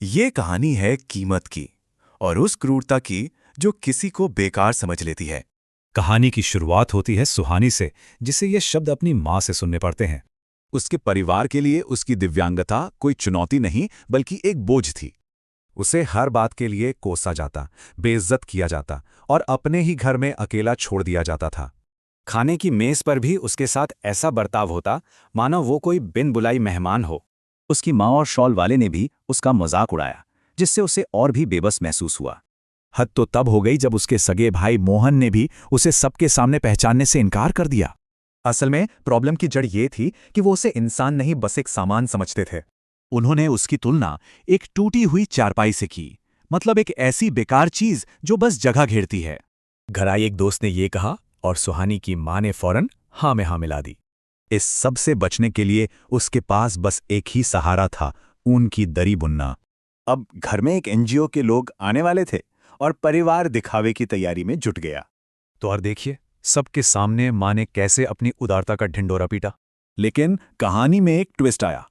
ये कहानी है कीमत की और उस क्रूरता की जो किसी को बेकार समझ लेती है। कहानी की शुरुआत होती है सुहानी से, जिसे ये शब्द अपनी माँ से सुनने पड़ते हैं। उसके परिवार के लिए उसकी दिव्यांगता कोई चुनौती नहीं बल्कि एक बोझ थी। उसे हर बात के लिए कोसा जाता, बेइज्जत किया जाता और अपने ही घर में अकेला छोड़ दिया जाता था। खाने की मेज पर भी उसके साथ ऐसा बर्ताव होता मानो वो कोई बिन बुलाई मेहमान हो। उसकी माँ और शॉल वाले ने भी उसका मजाक उड़ाया, जिससे उसे और भी बेबस महसूस हुआ। हद तो तब हो गई जब उसके सगे भाई मोहन ने भी उसे सबके सामने पहचानने से इनकार कर दिया। असल में प्रॉब्लम की जड़ ये थी कि वो उसे इंसान नहीं बस एक सामान समझते थे। उन्होंने उसकी तुलना एक टूटी हुई चारपाई से की, मतलब एक ऐसी बेकार चीज जो बस जगह घेरती है। घर आई एक दोस्त ने ये कहा और सुहानी की माँ ने फौरन हाँ में हाँ मिला दी। इस सब से बचने के लिए उसके पास बस एक ही सहारा था, ऊन की दरी बुनना। अब घर में एक एनजीओ के लोग आने वाले थे और परिवार दिखावे की तैयारी में जुट गया। तो और देखिए, सबके सामने माँ ने कैसे अपनी उदारता का ढिंडोरा पीटा। लेकिन कहानी में एक ट्विस्ट आया।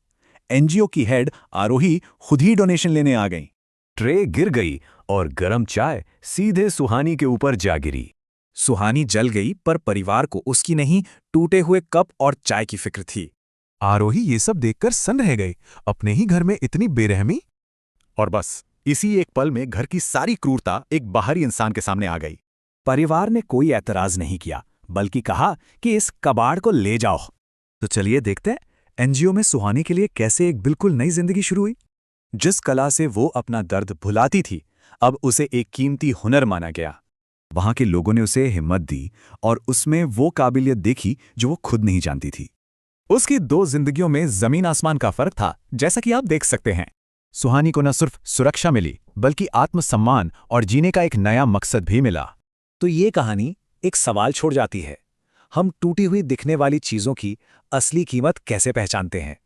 एनजीओ की हेड आरोही खुद ही डोनेशन लेने आ गई। ट्रे गिर गई और गरम चाय सीधे सुहानी के ऊपर जा गिरी। सुहानी जल गई, पर परिवार को उसकी नहीं, टूटे हुए कप और चाय की फिक्र थी। आरोही ये सब देखकर सन्न रह गई। अपने ही घर में इतनी बेरहमी। और बस इसी एक पल में घर की सारी क्रूरता एक बाहरी इंसान के सामने आ गई। परिवार ने कोई एतराज नहीं किया, बल्कि कहा कि इस कबाड़ को ले जाओ। तो चलिए देखते हैं एनजीओ में सुहानी के लिए कैसे एक बिल्कुल नई जिंदगी शुरू हुई। जिस कला से वो अपना दर्द भुलाती थी, अब उसे एक कीमती हुनर माना गया। वहां के लोगों ने उसे हिम्मत दी और उसमें वो काबिलियत देखी जो वो खुद नहीं जानती थी। उसकी दो जिंदगियों में जमीन आसमान का फर्क था, जैसा कि आप देख सकते हैं। सुहानी को न सिर्फ सुरक्षा मिली, बल्कि आत्मसम्मान और जीने का एक नया मकसद भी मिला। तो ये कहानी एक सवाल छोड़ जाती है, हम टूटी हुई दिखने वाली चीजों की असली कीमत कैसे पहचानते हैं?